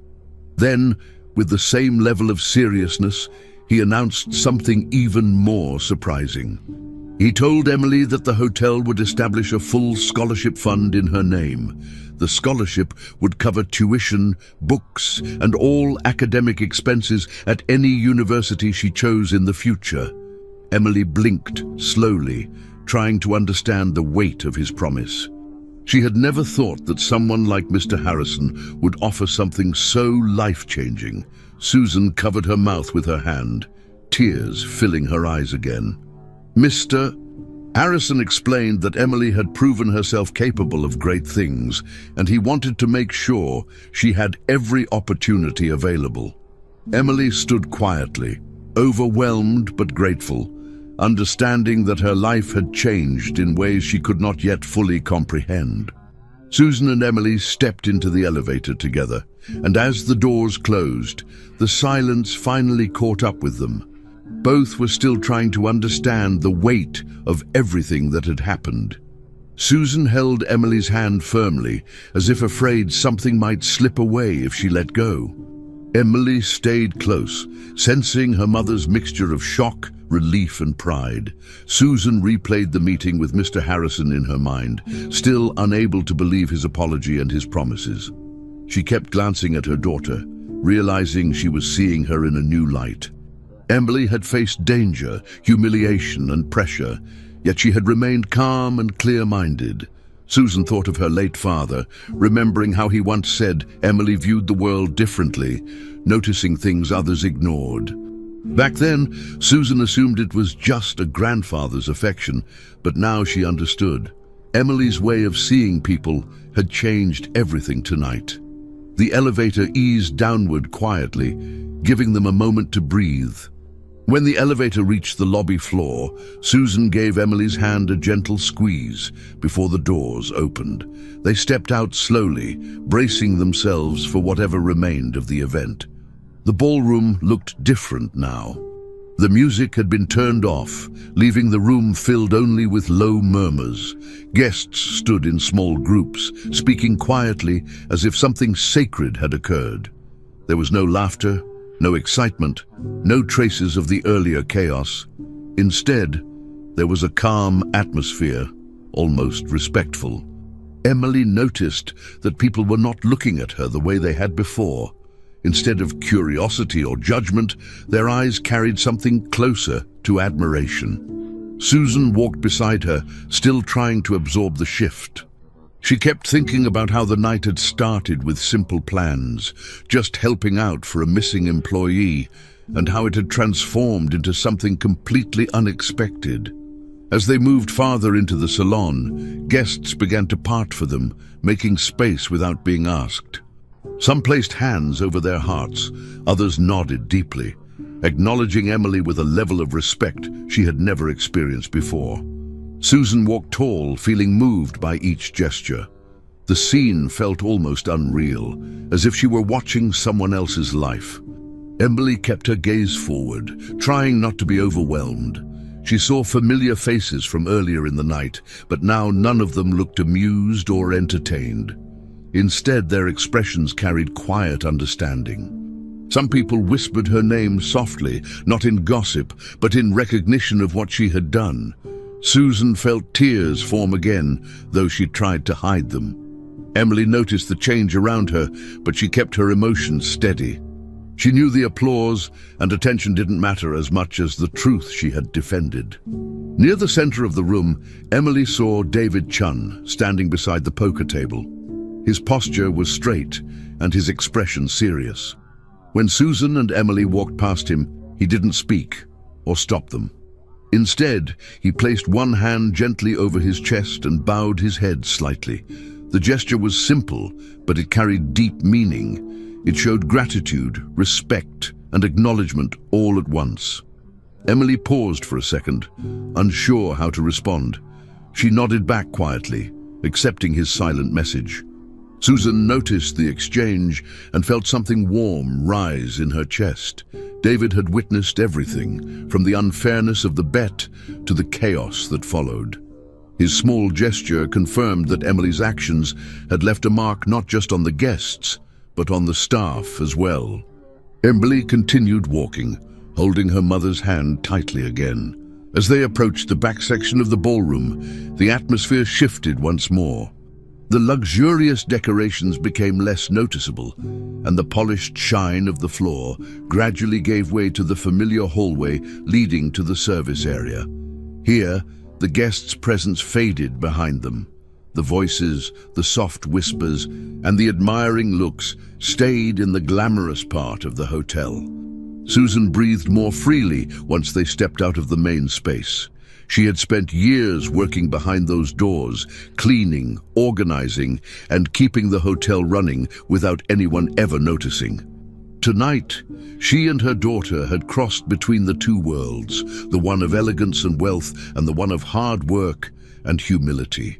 Then, with the same level of seriousness, he announced something even more surprising. He told Emily that the hotel would establish a full scholarship fund in her name. The scholarship would cover tuition, books, and all academic expenses at any university she chose in the future. Emily blinked slowly, trying to understand the weight of his promise. She had never thought that someone like Mr. Harrison would offer something so life-changing. Susan covered her mouth with her hand, tears filling her eyes again. Mr. Harrison explained that Emily had proven herself capable of great things, and he wanted to make sure she had every opportunity available. Emily stood quietly, overwhelmed but grateful, understanding that her life had changed in ways she could not yet fully comprehend. Susan and Emily stepped into the elevator together, and as the doors closed, the silence finally caught up with them. Both were still trying to understand the weight of everything that had happened. Susan held Emily's hand firmly, as if afraid something might slip away if she let go. Emily stayed close, sensing her mother's mixture of shock, relief, and pride. Susan replayed the meeting with Mr. Harrison in her mind, still unable to believe his apology and his promises. She kept glancing at her daughter, realizing she was seeing her in a new light. Emily had faced danger, humiliation, and pressure, yet she had remained calm and clear-minded. Susan thought of her late father, remembering how he once said Emily viewed the world differently, noticing things others ignored. Back then, Susan assumed it was just a grandfather's affection, but now she understood. Emily's way of seeing people had changed everything tonight. The elevator eased downward quietly, giving them a moment to breathe. When the elevator reached the lobby floor, Susan gave Emily's hand a gentle squeeze before the doors opened. They stepped out slowly, bracing themselves for whatever remained of the event. The ballroom looked different now. The music had been turned off, leaving the room filled only with low murmurs. Guests stood in small groups, speaking quietly as if something sacred had occurred. There was no laughter, no excitement, no traces of the earlier chaos. Instead, there was a calm atmosphere, almost respectful. Emily noticed that people were not looking at her the way they had before. Instead of curiosity or judgment, their eyes carried something closer to admiration. Susan walked beside her, still trying to absorb the shift. She kept thinking about how the night had started with simple plans, just helping out for a missing employee, and how it had transformed into something completely unexpected. As they moved farther into the salon, guests began to part for them, making space without being asked. Some placed hands over their hearts, others nodded deeply, acknowledging Emily with a level of respect she had never experienced before. Susan walked tall, feeling moved by each gesture. The scene felt almost unreal, as if she were watching someone else's life. Emily kept her gaze forward, trying not to be overwhelmed. She saw familiar faces from earlier in the night, but now none of them looked amused or entertained. Instead, their expressions carried quiet understanding. Some people whispered her name softly, not in gossip, but in recognition of what she had done. Susan felt tears form again, though she tried to hide them. Emily noticed the change around her, but she kept her emotions steady. She knew the applause and attention didn't matter as much as the truth she had defended. Near the center of the room, Emily saw David Chun standing beside the poker table. His posture was straight and his expression serious. When Susan and Emily walked past him, he didn't speak or stop them. Instead, he placed one hand gently over his chest and bowed his head slightly. The gesture was simple, but it carried deep meaning. It showed gratitude, respect, and acknowledgement all at once. Emily paused for a second, unsure how to respond. She nodded back quietly, accepting his silent message. Susan noticed the exchange and felt something warm rise in her chest. David had witnessed everything, from the unfairness of the bet to the chaos that followed. His small gesture confirmed that Emily's actions had left a mark not just on the guests, but on the staff as well. Emily continued walking, holding her mother's hand tightly again. As they approached the back section of the ballroom, the atmosphere shifted once more. The luxurious decorations became less noticeable, and the polished shine of the floor gradually gave way to the familiar hallway leading to the service area. Here, the guests' presence faded behind them. The voices, the soft whispers, and the admiring looks stayed in the glamorous part of the hotel. Susan breathed more freely once they stepped out of the main space. She had spent years working behind those doors, cleaning, organizing, and keeping the hotel running without anyone ever noticing. Tonight, she and her daughter had crossed between the two worlds, the one of elegance and wealth and the one of hard work and humility.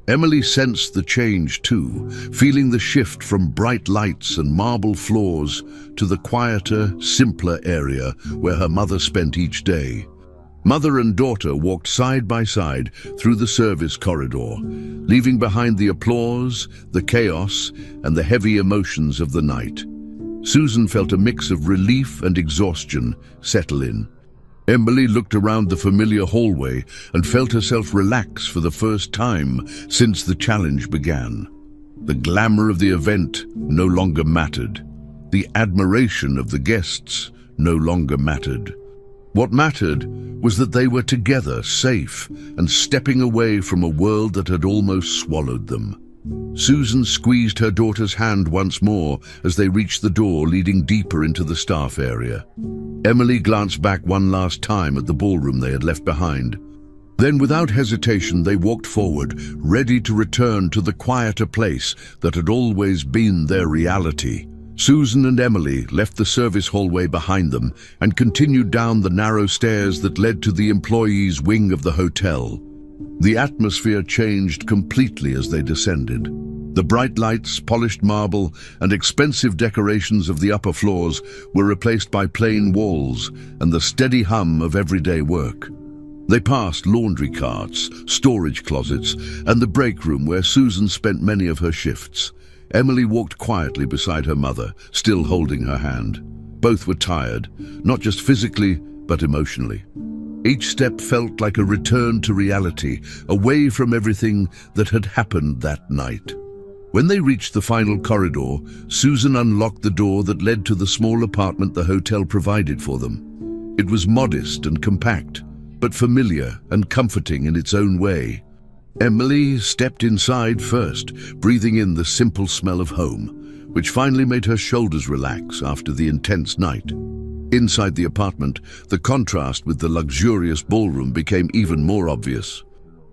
Emily sensed the change too, feeling the shift from bright lights and marble floors to the quieter, simpler area where her mother spent each day. Mother and daughter walked side by side through the service corridor, leaving behind the applause, the chaos, and the heavy emotions of the night. Susan felt a mix of relief and exhaustion settle in. Emily looked around the familiar hallway and felt herself relax for the first time since the challenge began. The glamour of the event no longer mattered. The admiration of the guests no longer mattered. What mattered was that they were together, safe, and stepping away from a world that had almost swallowed them. Susan squeezed her daughter's hand once more as they reached the door leading deeper into the staff area. Emily glanced back one last time at the ballroom they had left behind. Then, without hesitation, they walked forward, ready to return to the quieter place that had always been their reality. Susan and Emily left the service hallway behind them and continued down the narrow stairs that led to the employees' wing of the hotel. The atmosphere changed completely as they descended. The bright lights, polished marble, and expensive decorations of the upper floors were replaced by plain walls and the steady hum of everyday work. They passed laundry carts, storage closets, and the break room where Susan spent many of her shifts. Emily walked quietly beside her mother, still holding her hand. Both were tired, not just physically, but emotionally. Each step felt like a return to reality, away from everything that had happened that night. When they reached the final corridor, Susan unlocked the door that led to the small apartment the hotel provided for them. It was modest and compact, but familiar and comforting in its own way. Emily stepped inside first, breathing in the simple smell of home. which finally made her shoulders relax after the intense night. Inside the apartment, the contrast with the luxurious ballroom became even more obvious.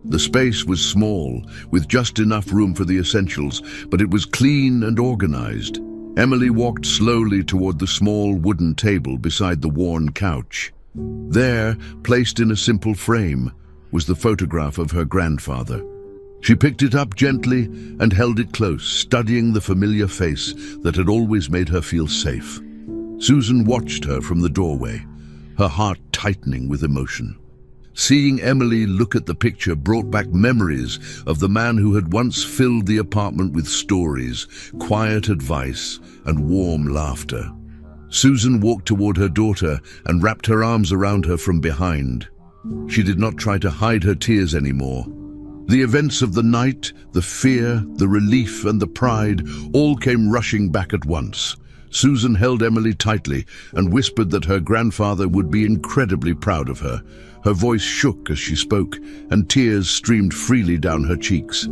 The space was small, with just enough room for the essentials, but it was clean and organized. Emily walked slowly toward the small wooden table beside the worn couch. There, placed in a simple frame, was the photograph of her grandfather. She picked it up gently and held it close, studying the familiar face that had always made her feel safe. Susan watched her from the doorway, her heart tightening with emotion. Seeing Emily look at the picture brought back memories of the man who had once filled the apartment with stories, quiet advice, and warm laughter. Susan walked toward her daughter and wrapped her arms around her from behind. She did not try to hide her tears anymore. The events of the night, the fear, the relief, and the pride all came rushing back at once. Susan held Emily tightly and whispered that her grandfather would be incredibly proud of her. Her voice shook as she spoke, and tears streamed freely down her cheeks.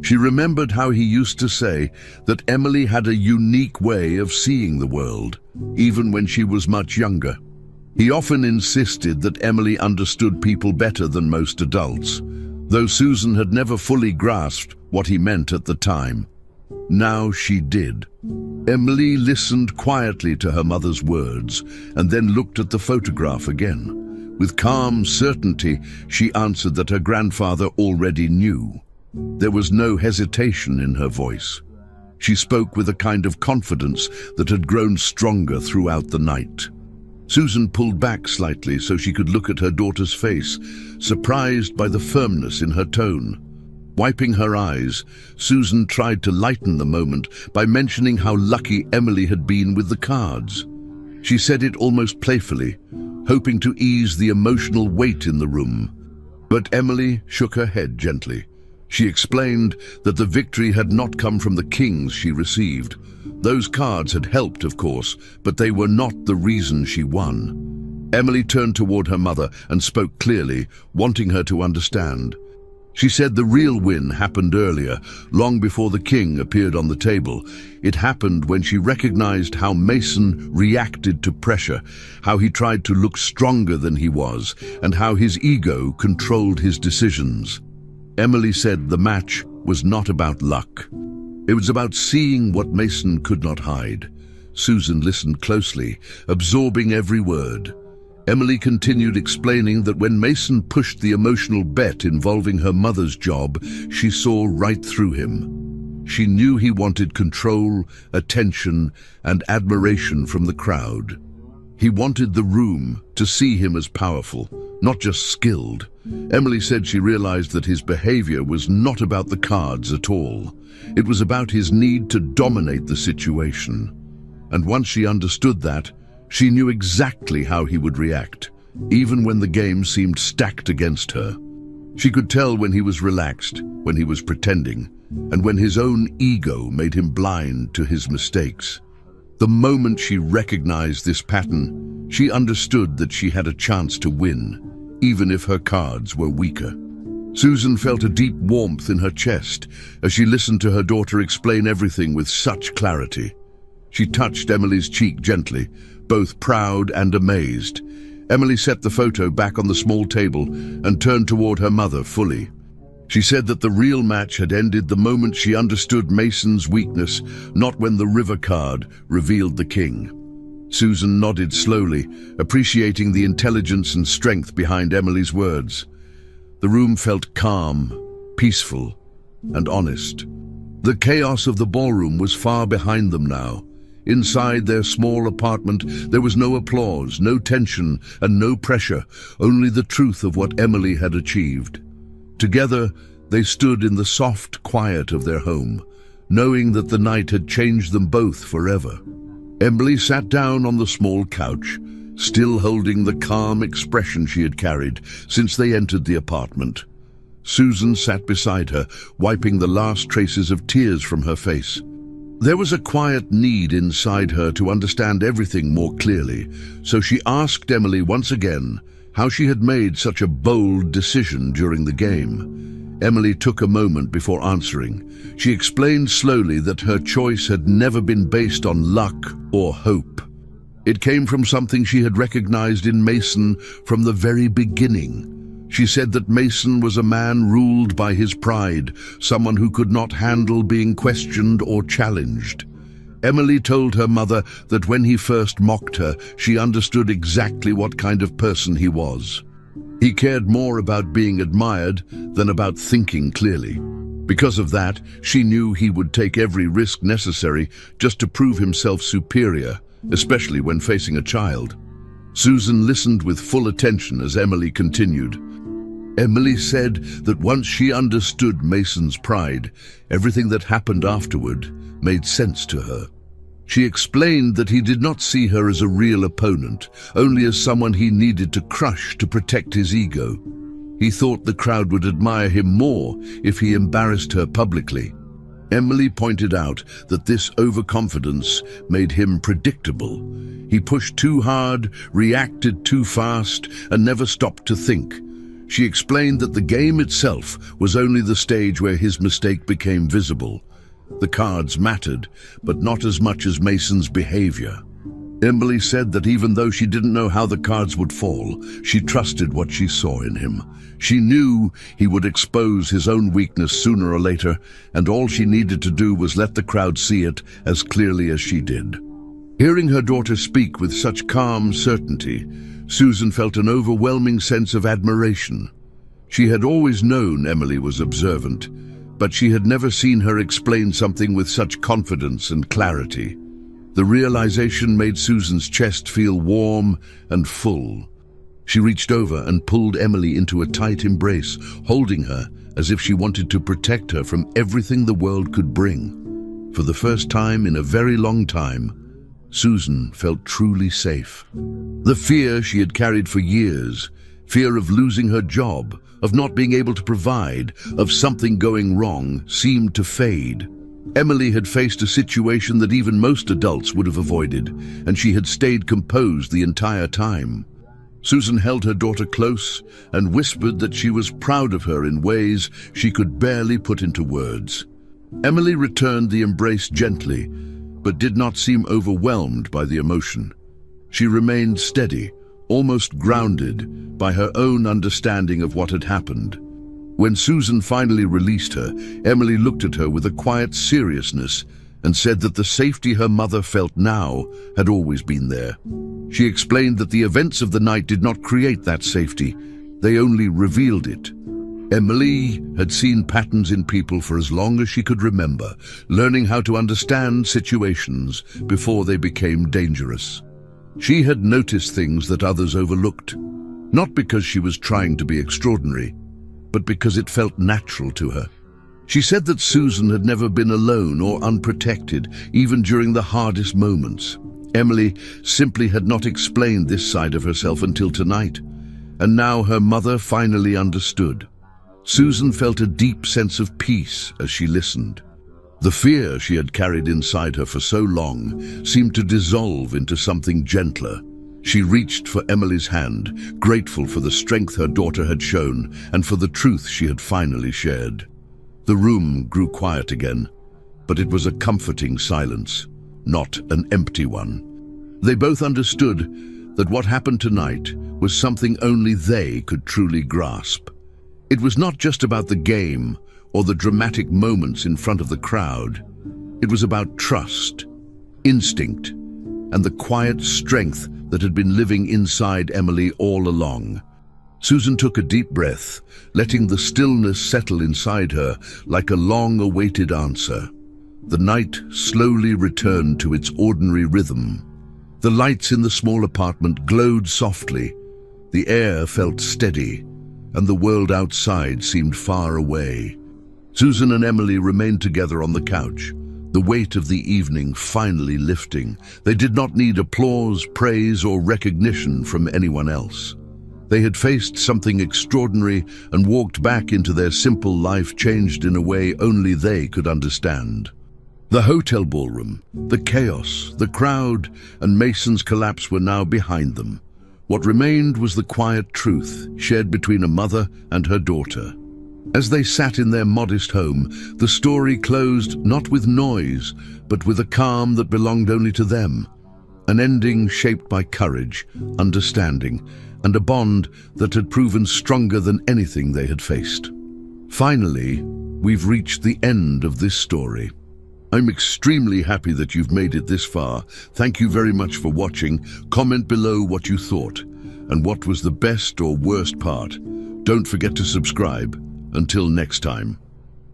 She remembered how he used to say that Emily had a unique way of seeing the world, even when she was much younger. He often insisted that Emily understood people better than most adults, though Susan had never fully grasped what he meant at the time. Now she did. Emily listened quietly to her mother's words and then looked at the photograph again. With calm certainty, she answered that her grandfather already knew. There was no hesitation in her voice. She spoke with a kind of confidence that had grown stronger throughout the night. Susan pulled back slightly so she could look at her daughter's face, surprised by the firmness in her tone. Wiping her eyes, Susan tried to lighten the moment by mentioning how lucky Emily had been with the cards. She said it almost playfully, hoping to ease the emotional weight in the room. But Emily shook her head gently. She explained that the victory had not come from the kings she received. Those cards had helped, of course, but they were not the reason she won. Emily turned toward her mother and spoke clearly, wanting her to understand. She said the real win happened earlier, long before the king appeared on the table. It happened when she recognized how Mason reacted to pressure, how he tried to look stronger than he was, and how his ego controlled his decisions. Emily said the match was not about luck. It was about seeing what Mason could not hide. Susan listened closely, absorbing every word. Emily continued explaining that when Mason pushed the emotional bet involving her mother's job, she saw right through him. She knew he wanted control, attention, and admiration from the crowd. He wanted the room to see him as powerful, not just skilled. Emily said she realized that his behavior was not about the cards at all. It was about his need to dominate the situation. And once she understood that, she knew exactly how he would react, even when the game seemed stacked against her. She could tell when he was relaxed, when he was pretending, and when his own ego made him blind to his mistakes. The moment she recognized this pattern, she understood that she had a chance to win, even if her cards were weaker. Susan felt a deep warmth in her chest as she listened to her daughter explain everything with such clarity. She touched Emily's cheek gently, both proud and amazed. Emily set the photo back on the small table and turned toward her mother fully. She said that the real match had ended the moment she understood Mason's weakness, not when the river card revealed the king. Susan nodded slowly, appreciating the intelligence and strength behind Emily's words. The room felt calm, peaceful, and honest. The chaos of the ballroom was far behind them now. Inside their small apartment, there was no applause, no tension, and no pressure, only the truth of what Emily had achieved. Together, they stood in the soft quiet of their home, knowing that the night had changed them both forever. Emily sat down on the small couch, still holding the calm expression she had carried since they entered the apartment. Susan sat beside her, wiping the last traces of tears from her face. There was a quiet need inside her to understand everything more clearly, so she asked Emily once again how she had made such a bold decision during the game. Emily took a moment before answering. She explained slowly that her choice had never been based on luck or hope. It came from something she had recognized in Mason from the very beginning. She said that Mason was a man ruled by his pride, someone who could not handle being questioned or challenged. Emily told her mother that when he first mocked her, she understood exactly what kind of person he was. He cared more about being admired than about thinking clearly. Because of that, she knew he would take every risk necessary just to prove himself superior, especially when facing a child. Susan listened with full attention as Emily continued. Emily said that once she understood Mason's pride, everything that happened afterward made sense to her. She explained that he did not see her as a real opponent, only as someone he needed to crush to protect his ego. He thought the crowd would admire him more if he embarrassed her publicly. Emily pointed out that this overconfidence made him predictable. He pushed too hard, reacted too fast, and never stopped to think. She explained that the game itself was only the stage where his mistake became visible. The cards mattered, but not as much as Mason's behavior. Emily said that even though she didn't know how the cards would fall, she trusted what she saw in him. She knew he would expose his own weakness sooner or later, and all she needed to do was let the crowd see it as clearly as she did. Hearing her daughter speak with such calm certainty, Susan felt an overwhelming sense of admiration. She had always known Emily was observant, but she had never seen her explain something with such confidence and clarity. The realization made Susan's chest feel warm and full. She reached over and pulled Emily into a tight embrace, holding her as if she wanted to protect her from everything the world could bring. For the first time in a very long time, Susan felt truly safe. The fear she had carried for years, fear of losing her job, of not being able to provide, of something going wrong, seemed to fade. Emily had faced a situation that even most adults would have avoided, and she had stayed composed the entire time. Susan held her daughter close and whispered that she was proud of her in ways she could barely put into words. Emily returned the embrace gently, but did not seem overwhelmed by the emotion. She remained steady, almost grounded by her own understanding of what had happened. When Susan finally released her, Emily looked at her with a quiet seriousness and said that the safety her mother felt now had always been there. She explained that the events of the night did not create that safety, they only revealed it. Emily had seen patterns in people for as long as she could remember, learning how to understand situations before they became dangerous. She had noticed things that others overlooked, not because she was trying to be extraordinary, but because it felt natural to her. She said that Susan had never been alone or unprotected, even during the hardest moments. Emily simply had not explained this side of herself until tonight, and now her mother finally understood. Susan felt a deep sense of peace as she listened. The fear she had carried inside her for so long seemed to dissolve into something gentler. She reached for Emily's hand, grateful for the strength her daughter had shown and for the truth she had finally shared. The room grew quiet again, but it was a comforting silence, not an empty one. They both understood that what happened tonight was something only they could truly grasp. It was not just about the game or the dramatic moments in front of the crowd. It was about trust, instinct, and the quiet strength that had been living inside Emily all along. Susan took a deep breath, letting the stillness settle inside her like a long-awaited answer. The night slowly returned to its ordinary rhythm. The lights in the small apartment glowed softly. The air felt steady, and the world outside seemed far away. Susan and Emily remained together on the couch, the weight of the evening finally lifting. They did not need applause, praise, or recognition from anyone else. They had faced something extraordinary and walked back into their simple life changed in a way only they could understand. The hotel ballroom, the chaos, the crowd, and Mason's collapse were now behind them. What remained was the quiet truth shared between a mother and her daughter. As they sat in their modest home, the story closed not with noise, but with a calm that belonged only to them. An ending shaped by courage, understanding, and a bond that had proven stronger than anything they had faced. Finally, we've reached the end of this story. I'm extremely happy that you've made it this far. Thank you very much for watching. Comment below what you thought and what was the best or worst part. Don't forget to subscribe. Until next time.